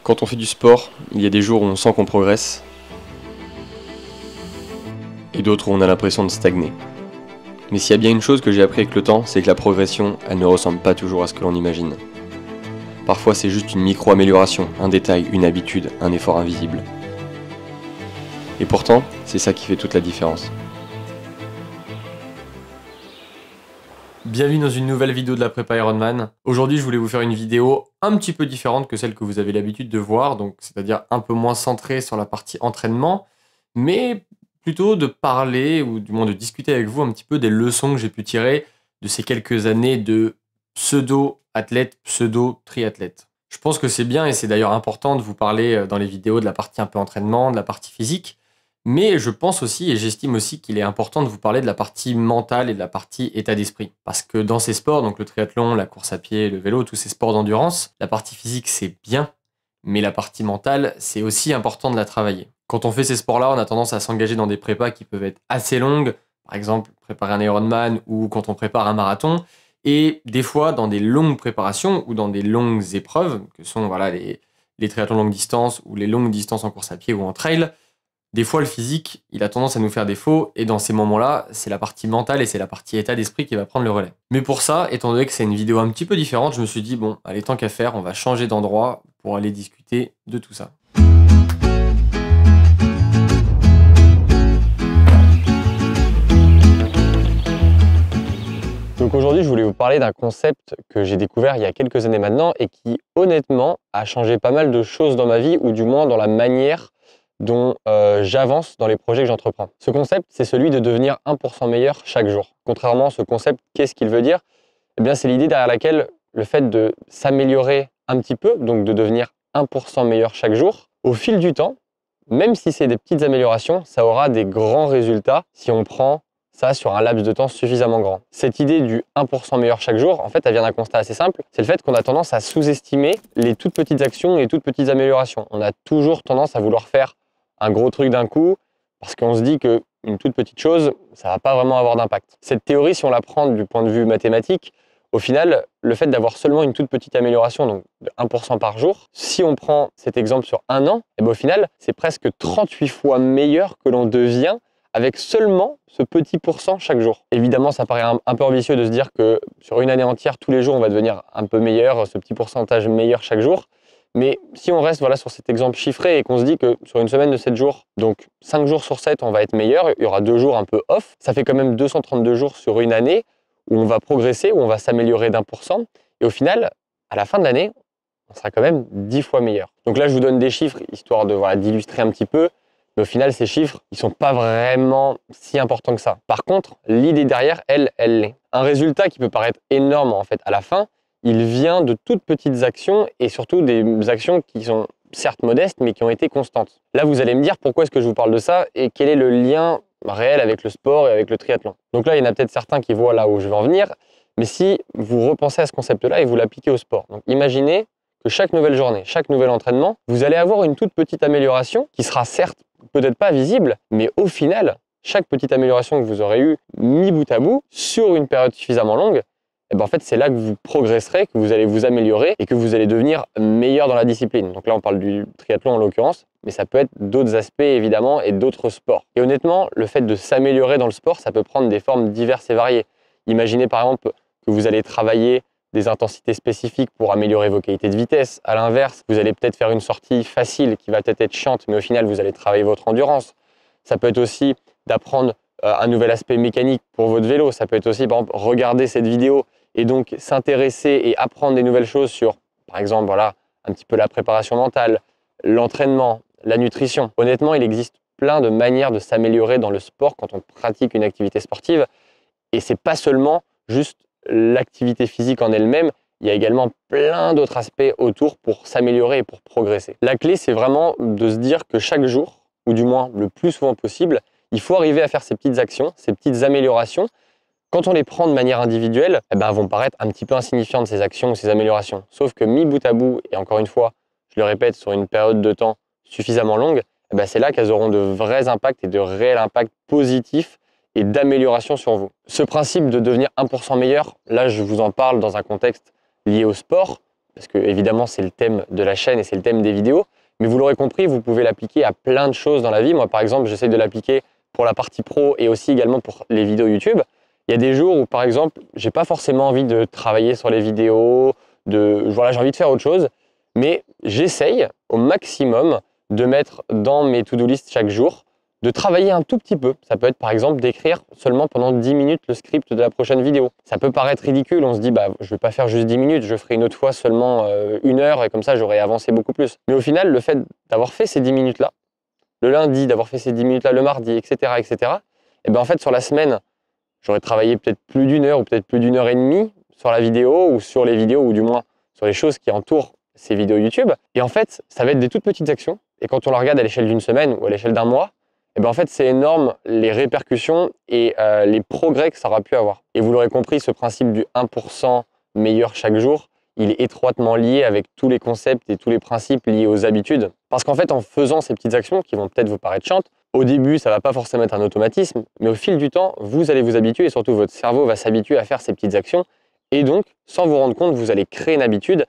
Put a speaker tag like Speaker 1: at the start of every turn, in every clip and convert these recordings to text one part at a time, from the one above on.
Speaker 1: Quand on fait du sport, il y a des jours où on sent qu'on progresse et d'autres où on a l'impression de stagner. Mais s'il y a bien une chose que j'ai appris avec le temps, c'est que la progression, elle ne ressemble pas toujours à ce que l'on imagine. Parfois c'est juste une micro-amélioration, un détail, une habitude, un effort invisible. Et pourtant, c'est ça qui fait toute la différence. Bienvenue dans une nouvelle vidéo de la prépa Ironman. Aujourd'hui, je voulais vous faire une vidéo un petit peu différente que celle que vous avez l'habitude de voir, donc c'est-à-dire un peu moins centrée sur la partie entraînement, mais plutôt de parler, ou du moins de discuter avec vous un petit peu des leçons que j'ai pu tirer de ces quelques années de pseudo-athlète, pseudo-triathlète. Je pense que c'est bien et c'est d'ailleurs important de vous parler dans les vidéos de la partie un peu entraînement, de la partie physique. Mais je pense aussi et j'estime aussi qu'il est important de vous parler de la partie mentale et de la partie état d'esprit. Parce que dans ces sports, donc le triathlon, la course à pied, le vélo, tous ces sports d'endurance, la partie physique c'est bien, mais la partie mentale c'est aussi important de la travailler. Quand on fait ces sports-là, on a tendance à s'engager dans des prépas qui peuvent être assez longues, par exemple préparer un Ironman ou quand on prépare un marathon, et des fois dans des longues préparations ou dans des longues épreuves, que sont les triathlons longue distance ou les longues distances en course à pied ou en trail. Des fois, le physique, il a tendance à nous faire défaut, et dans ces moments-là, c'est la partie mentale et c'est la partie état d'esprit qui va prendre le relais. Mais pour ça, étant donné que c'est une vidéo un petit peu différente, je me suis dit, bon, allez, tant qu'à faire, on va changer d'endroit pour aller discuter de tout ça.
Speaker 2: Donc aujourd'hui, je voulais vous parler d'un concept que j'ai découvert il y a quelques années maintenant et qui, honnêtement, a changé pas mal de choses dans ma vie, ou du moins dans la manière dont j'avance dans les projets que j'entreprends. Ce concept, c'est celui de devenir 1% meilleur chaque jour. Contrairement à ce concept, qu'est-ce qu'il veut dire? Eh bien, c'est l'idée derrière laquelle le fait de s'améliorer un petit peu, donc de devenir 1% meilleur chaque jour, au fil du temps, même si c'est des petites améliorations, ça aura des grands résultats si on prend ça sur un laps de temps suffisamment grand. Cette idée du 1% meilleur chaque jour, en fait, elle vient d'un constat assez simple, c'est le fait qu'on a tendance à sous-estimer les toutes petites actions et les toutes petites améliorations. On a toujours tendance à vouloir faire un gros truc d'un coup, parce qu'on se dit qu'une toute petite chose, ça ne va pas vraiment avoir d'impact. Cette théorie, si on la prend du point de vue mathématique, au final, le fait d'avoir seulement une toute petite amélioration, donc de 1% par jour, si on prend cet exemple sur un an, et bien au final, c'est presque 38 fois meilleur que l'on devient avec seulement ce petit pourcent chaque jour. Évidemment, ça paraît un peu ambitieux de se dire que sur une année entière, tous les jours, on va devenir un peu meilleur, ce petit pourcentage meilleur chaque jour. Mais si on reste sur cet exemple chiffré et qu'on se dit que sur une semaine de 7 jours, donc 5 jours sur 7, on va être meilleur, il y aura 2 jours un peu off, ça fait quand même 232 jours sur une année où on va progresser, où on va s'améliorer d'1%. Et au final, à la fin de l'année, on sera quand même 10 fois meilleur. Donc là, je vous donne des chiffres, histoire d'illustrer un petit peu. Mais au final, ces chiffres, ils ne sont pas vraiment si importants que ça. Par contre, l'idée derrière, elle l'est. Un résultat qui peut paraître énorme en fait à la fin, il vient de toutes petites actions et surtout des actions qui sont certes modestes mais qui ont été constantes. Là, vous allez me dire pourquoi est-ce que je vous parle de ça et quel est le lien réel avec le sport et avec le triathlon. Donc là, il y en a peut-être certains qui voient là où je veux en venir, mais si vous repensez à ce concept-là et vous l'appliquez au sport. Donc imaginez que chaque nouvelle journée, chaque nouvel entraînement, vous allez avoir une toute petite amélioration qui sera certes peut-être pas visible, mais au final, chaque petite amélioration que vous aurez eue mis bout à bout sur une période suffisamment longue, et ben en fait, c'est là que vous progresserez, que vous allez vous améliorer et que vous allez devenir meilleur dans la discipline. Donc là, on parle du triathlon en l'occurrence, mais ça peut être d'autres aspects évidemment et d'autres sports. Et honnêtement, le fait de s'améliorer dans le sport, ça peut prendre des formes diverses et variées. Imaginez par exemple que vous allez travailler des intensités spécifiques pour améliorer vos qualités de vitesse. À l'inverse, vous allez peut-être faire une sortie facile qui va peut-être être chiante, mais au final, vous allez travailler votre endurance. Ça peut être aussi d'apprendre un nouvel aspect mécanique pour votre vélo. Ça peut être aussi, par exemple, regarder cette vidéo et donc s'intéresser et apprendre des nouvelles choses sur, par exemple, un petit peu la préparation mentale, l'entraînement, la nutrition. Honnêtement, il existe plein de manières de s'améliorer dans le sport quand on pratique une activité sportive. Et c'est pas seulement juste l'activité physique en elle-même, il y a également plein d'autres aspects autour pour s'améliorer et pour progresser. La clé, c'est vraiment de se dire que chaque jour, ou du moins le plus souvent possible, il faut arriver à faire ces petites actions, ces petites améliorations. Quand on les prend de manière individuelle, elles vont paraître un petit peu insignifiantes ces actions ou ces améliorations. Sauf que mis bout à bout, et encore une fois, je le répète, sur une période de temps suffisamment longue, c'est là qu'elles auront de vrais impacts et de réels impacts positifs et d'amélioration sur vous. Ce principe de devenir 1% meilleur, là je vous en parle dans un contexte lié au sport, parce que évidemment c'est le thème de la chaîne et c'est le thème des vidéos, mais vous l'aurez compris, vous pouvez l'appliquer à plein de choses dans la vie. Moi par exemple, j'essaie de l'appliquer pour la partie pro et aussi également pour les vidéos YouTube. Il y a des jours où par exemple, j'ai pas forcément envie de travailler sur les vidéos, voilà, j'ai envie de faire autre chose, mais j'essaye au maximum de mettre dans mes to-do list chaque jour, de travailler un tout petit peu. Ça peut être par exemple d'écrire seulement pendant 10 minutes le script de la prochaine vidéo. Ça peut paraître ridicule, on se dit bah je vais pas faire juste 10 minutes, je ferai une autre fois seulement 1 heure et comme ça j'aurai avancé beaucoup plus. Mais au final, le fait d'avoir fait ces 10 minutes-là, le lundi, d'avoir fait ces 10 minutes-là le mardi, etc., et ben en fait sur la semaine, j'aurais travaillé peut-être plus d'1 heure ou peut-être plus d'1 heure et demie sur la vidéo ou sur les vidéos ou du moins sur les choses qui entourent ces vidéos YouTube. Et en fait, ça va être des toutes petites actions. Et quand on la regarde à l'échelle d'une semaine ou à l'échelle d'un mois, et ben en fait, c'est énorme les répercussions et les progrès que ça aura pu avoir. Et vous l'aurez compris, ce principe du 1% meilleur chaque jour, il est étroitement lié avec tous les concepts et tous les principes liés aux habitudes. Parce qu'en fait, en faisant ces petites actions qui vont peut-être vous paraître chiantes, au début, ça ne va pas forcément être un automatisme, mais au fil du temps, vous allez vous habituer et surtout votre cerveau va s'habituer à faire ces petites actions. Et donc, sans vous rendre compte, vous allez créer une habitude.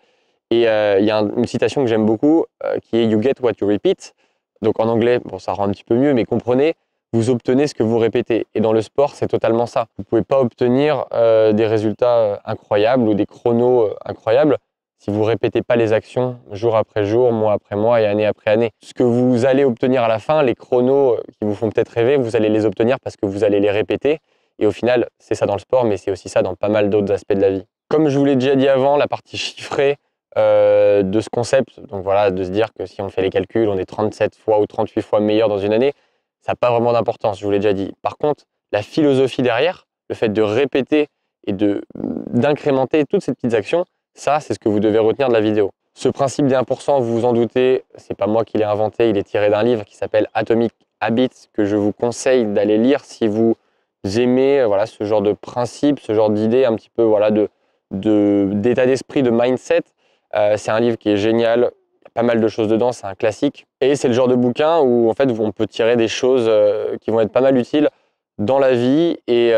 Speaker 2: Et il y a une citation que j'aime beaucoup qui est « You get what you repeat ». Donc en anglais, bon, ça rend un petit peu mieux, mais comprenez, vous obtenez ce que vous répétez. Et dans le sport, c'est totalement ça. Vous ne pouvez pas obtenir des résultats incroyables ou des chronos incroyables si vous ne répétez pas les actions jour après jour, mois après mois et année après année. Ce que vous allez obtenir à la fin, les chronos qui vous font peut-être rêver, vous allez les obtenir parce que vous allez les répéter. Et au final, c'est ça dans le sport, mais c'est aussi ça dans pas mal d'autres aspects de la vie. Comme je vous l'ai déjà dit avant, la partie chiffrée de ce concept, donc voilà, de se dire que si on fait les calculs, on est 37 fois ou 38 fois meilleur dans une année, ça n'a pas vraiment d'importance, je vous l'ai déjà dit. Par contre, la philosophie derrière, le fait de répéter et d'incrémenter toutes ces petites actions, ça, c'est ce que vous devez retenir de la vidéo. Ce principe des 1%, vous vous en doutez, c'est pas moi qui l'ai inventé, il est tiré d'un livre qui s'appelle Atomic Habits, que je vous conseille d'aller lire si vous aimez voilà, ce genre de principe, ce genre d'idée, un petit peu voilà, d'état d'esprit, de mindset. C'est un livre qui est génial, il y a pas mal de choses dedans, c'est un classique. Et c'est le genre de bouquin où en fait, on peut tirer des choses qui vont être pas mal utiles dans la vie et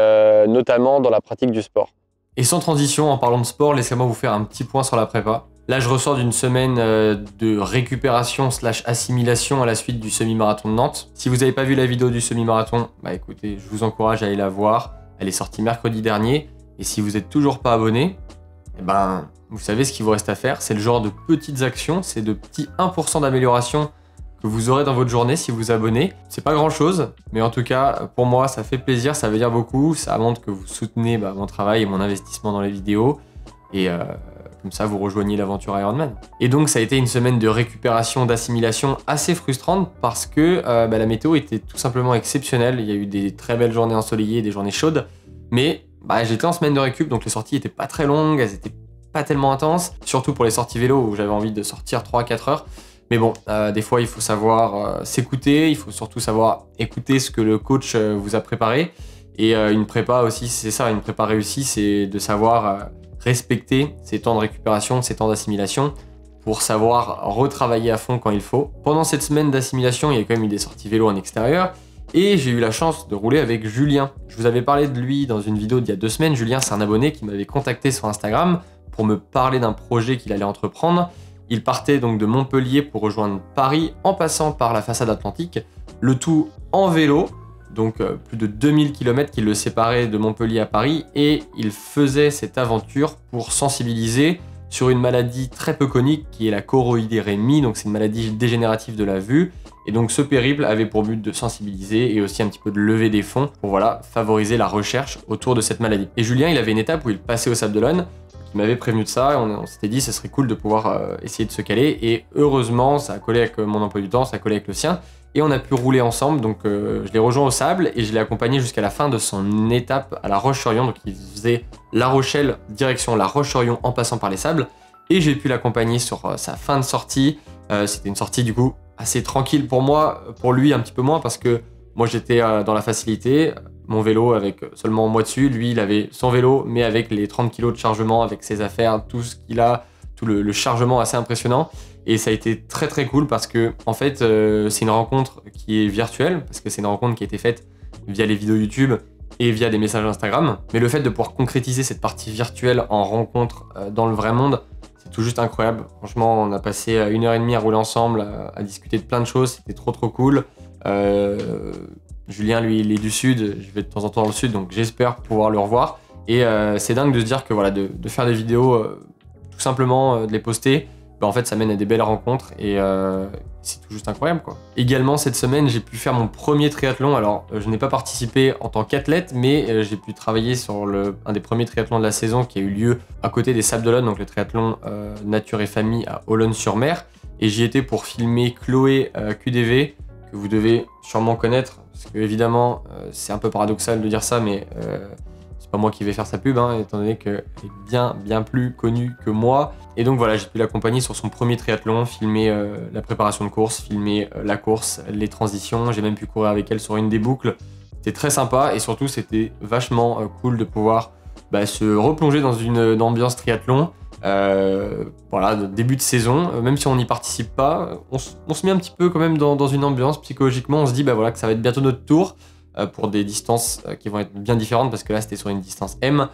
Speaker 2: notamment dans la pratique du sport.
Speaker 1: Et sans transition, en parlant de sport, laissez-moi vous faire un petit point sur la prépa. Là, je ressors d'une semaine de récupération / assimilation à la suite du semi-marathon de Nantes. Si vous n'avez pas vu la vidéo du semi-marathon, bah écoutez, je vous encourage à aller la voir. Elle est sortie mercredi dernier. Et si vous n'êtes toujours pas abonné, eh ben, vous savez ce qu'il vous reste à faire. C'est le genre de petites actions, c'est de petits 1% d'amélioration que vous aurez dans votre journée si vous vous abonnez. C'est pas grand chose, mais en tout cas, pour moi, ça fait plaisir, ça veut dire beaucoup. Ça montre que vous soutenez mon travail et mon investissement dans les vidéos. Et comme ça, vous rejoignez l'aventure Ironman. Et donc, ça a été une semaine de récupération, d'assimilation assez frustrante parce que la météo était tout simplement exceptionnelle. Il y a eu des très belles journées ensoleillées, des journées chaudes. Mais j'étais en semaine de récup, donc les sorties n'étaient pas très longues, elles étaient pas tellement intenses. Surtout pour les sorties vélo où j'avais envie de sortir 3-4 heures. Mais bon, des fois, il faut savoir s'écouter, il faut surtout savoir écouter ce que le coach vous a préparé. Et une prépa aussi, c'est ça, une prépa réussie, c'est de savoir respecter ces temps de récupération, ces temps d'assimilation pour savoir retravailler à fond quand il faut. Pendant cette semaine d'assimilation, il y a quand même eu des sorties vélo en extérieur et j'ai eu la chance de rouler avec Julien. Je vous avais parlé de lui dans une vidéo d'il y a 2 semaines. Julien, c'est un abonné qui m'avait contacté sur Instagram pour me parler d'un projet qu'il allait entreprendre. Il partait donc de Montpellier pour rejoindre Paris en passant par la façade atlantique, le tout en vélo, donc plus de 2000 km qui le séparaient de Montpellier à Paris, et il faisait cette aventure pour sensibiliser sur une maladie très peu connue qui est la choroïdérémie, donc c'est une maladie dégénérative de la vue, et donc ce périple avait pour but de sensibiliser et aussi un petit peu de lever des fonds pour voilà, favoriser la recherche autour de cette maladie. Et Julien, il avait une étape où il passait au Sable d'Olonne, il m'avait prévenu de ça, et on s'était dit que ce serait cool de pouvoir essayer de se caler, et heureusement ça a collé avec mon emploi du temps, ça a collé avec le sien, et on a pu rouler ensemble, donc je l'ai rejoint au Sable, et je l'ai accompagné jusqu'à la fin de son étape à La Roche-sur-Yon, donc il faisait La Rochelle, direction La Roche-sur-Yon en passant par les Sables, et j'ai pu l'accompagner sur sa fin de sortie. C'était une sortie du coup assez tranquille pour moi, pour lui un petit peu moins, parce que moi j'étais dans la facilité, mon vélo avec seulement moi dessus, lui il avait son vélo mais avec les 30 kg de chargement, avec ses affaires, tout ce qu'il a, tout le chargement assez impressionnant, et ça a été très très cool parce que en fait c'est une rencontre qui est virtuelle, parce que c'est une rencontre qui a été faite via les vidéos YouTube et via des messages Instagram, mais le fait de pouvoir concrétiser cette partie virtuelle en rencontre dans le vrai monde, C'est tout juste incroyable. Franchement, on a passé 1h30 à rouler ensemble, à discuter de plein de choses. C'était trop cool. Julien, lui, il est du sud. Je vais de temps en temps dans le sud, donc j'espère pouvoir le revoir. Et c'est dingue de se dire que voilà, de faire des vidéos, tout simplement de les poster, bah, en fait, ça mène à des belles rencontres et c'est tout juste incroyable, quoi. Également, cette semaine, j'ai pu faire mon premier triathlon. Alors, je n'ai pas participé en tant qu'athlète, mais j'ai pu travailler sur un des premiers triathlons de la saison qui a eu lieu à côté des Sables d'Olonne, donc le triathlon Nature et Famille à Olonne-sur-Mer. Et j'y étais pour filmer Chloé QDV, que vous devez sûrement connaître, parce que évidemment, c'est un peu paradoxal de dire ça, mais c'est pas moi qui vais faire sa pub, hein, étant donné qu'elle est bien plus connue que moi. Et donc voilà, j'ai pu l'accompagner sur son premier triathlon, filmer la préparation de course, filmer la course, les transitions. J'ai même pu courir avec elle sur une des boucles. C'était très sympa et surtout c'était vachement cool de pouvoir se replonger dans une ambiance triathlon. Voilà, début de saison, même si on n'y participe pas, on se met un petit peu quand même dans une ambiance. Psychologiquement, on se dit voilà, que ça va être bientôt notre tour pour des distances qui vont être bien différentes parce que là c'était sur une distance M.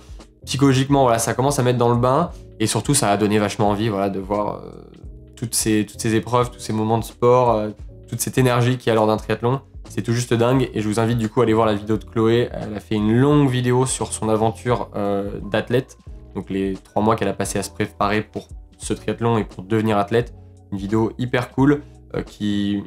Speaker 1: Psychologiquement, voilà, ça commence à mettre dans le bain et surtout ça a donné vachement envie, voilà, de voir toutes ces épreuves, tous ces moments de sport, toute cette énergie qu'il y a lors d'un triathlon. C'est tout juste dingue et je vous invite du coup à aller voir la vidéo de Chloé. Elle a fait une longue vidéo sur son aventure d'athlète, donc les 3 mois qu'elle a passé à se préparer pour ce triathlon et pour devenir athlète. Une vidéo hyper cool qui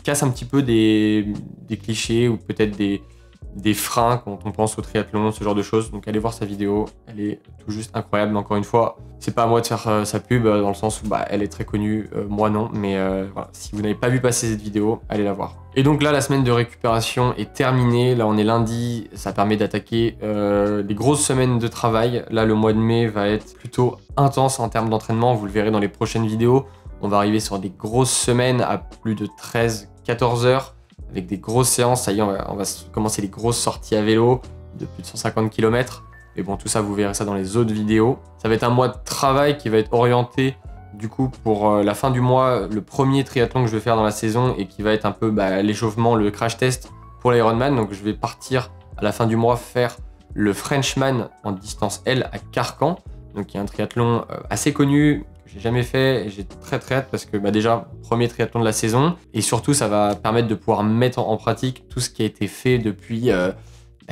Speaker 1: casse un petit peu des clichés ou peut-être des freins quand on pense au triathlon, ce genre de choses. Donc allez voir sa vidéo, elle est tout juste incroyable. Mais encore une fois, c'est pas à moi de faire sa pub dans le sens où elle est très connue, moi non. Mais voilà, si vous n'avez pas vu passer cette vidéo, allez la voir. Et donc là, la semaine de récupération est terminée. Là, on est lundi, ça permet d'attaquer les grosses semaines de travail. Là, le mois de mai va être plutôt intense en termes d'entraînement. Vous le verrez dans les prochaines vidéos. On va arriver sur des grosses semaines à plus de 13-14 heures avec des grosses séances. Ça y est, on va commencer les grosses sorties à vélo de plus de 150 km. Et bon, tout ça, vous verrez ça dans les autres vidéos. Ça va être un mois de travail qui va être orienté du coup pour la fin du mois, le premier triathlon que je vais faire dans la saison et qui va être un peu l'échauffement, le crash test pour l'Ironman. Donc je vais partir à la fin du mois faire le Frenchman en distance L à Carcan. Donc il y a un triathlon assez connu que j'ai jamais fait et j'ai très hâte parce que déjà premier triathlon de la saison et surtout ça va permettre de pouvoir mettre en pratique tout ce qui a été fait depuis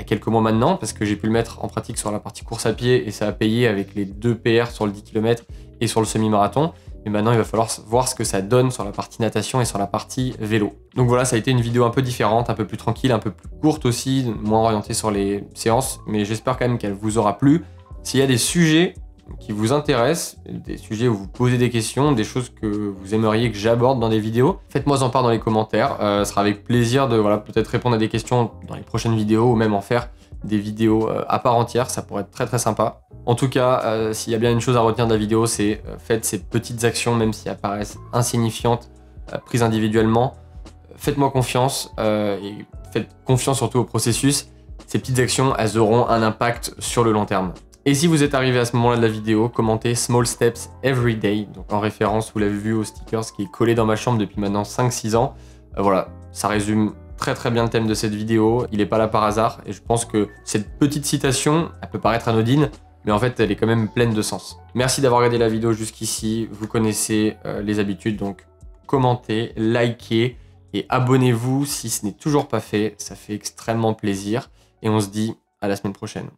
Speaker 1: quelques mois maintenant parce que j'ai pu le mettre en pratique sur la partie course à pied et ça a payé avec les 2 PR sur le 10 km et sur le semi-marathon. Mais maintenant, il va falloir voir ce que ça donne sur la partie natation et sur la partie vélo. Donc voilà, ça a été une vidéo un peu différente, un peu plus tranquille, un peu plus courte aussi, moins orientée sur les séances, mais j'espère quand même qu'elle vous aura plu. S'il y a des sujets qui vous intéressent, des sujets où vous posez des questions, des choses que vous aimeriez que j'aborde dans des vidéos, faites-moi en part dans les commentaires. Ce sera avec plaisir de peut-être répondre à des questions dans les prochaines vidéos ou même en faire des vidéos à part entière, ça pourrait être très sympa. En tout cas, s'il y a bien une chose à retenir de la vidéo, c'est faites ces petites actions, même si elles paraissent insignifiantes, prises individuellement. Faites-moi confiance et faites confiance surtout au processus. Ces petites actions, elles auront un impact sur le long terme. Et si vous êtes arrivé à ce moment-là de la vidéo, commentez Small Steps Every Day, donc en référence, vous l'avez vu au sticker qui est collé dans ma chambre depuis maintenant 5-6 ans. Voilà, ça résume très bien le thème de cette vidéo, il n'est pas là par hasard, et je pense que cette petite citation, elle peut paraître anodine, mais en fait elle est quand même pleine de sens. Merci d'avoir regardé la vidéo jusqu'ici, vous connaissez les habitudes, donc commentez, likez, et abonnez-vous si ce n'est toujours pas fait, ça fait extrêmement plaisir, et on se dit à la semaine prochaine.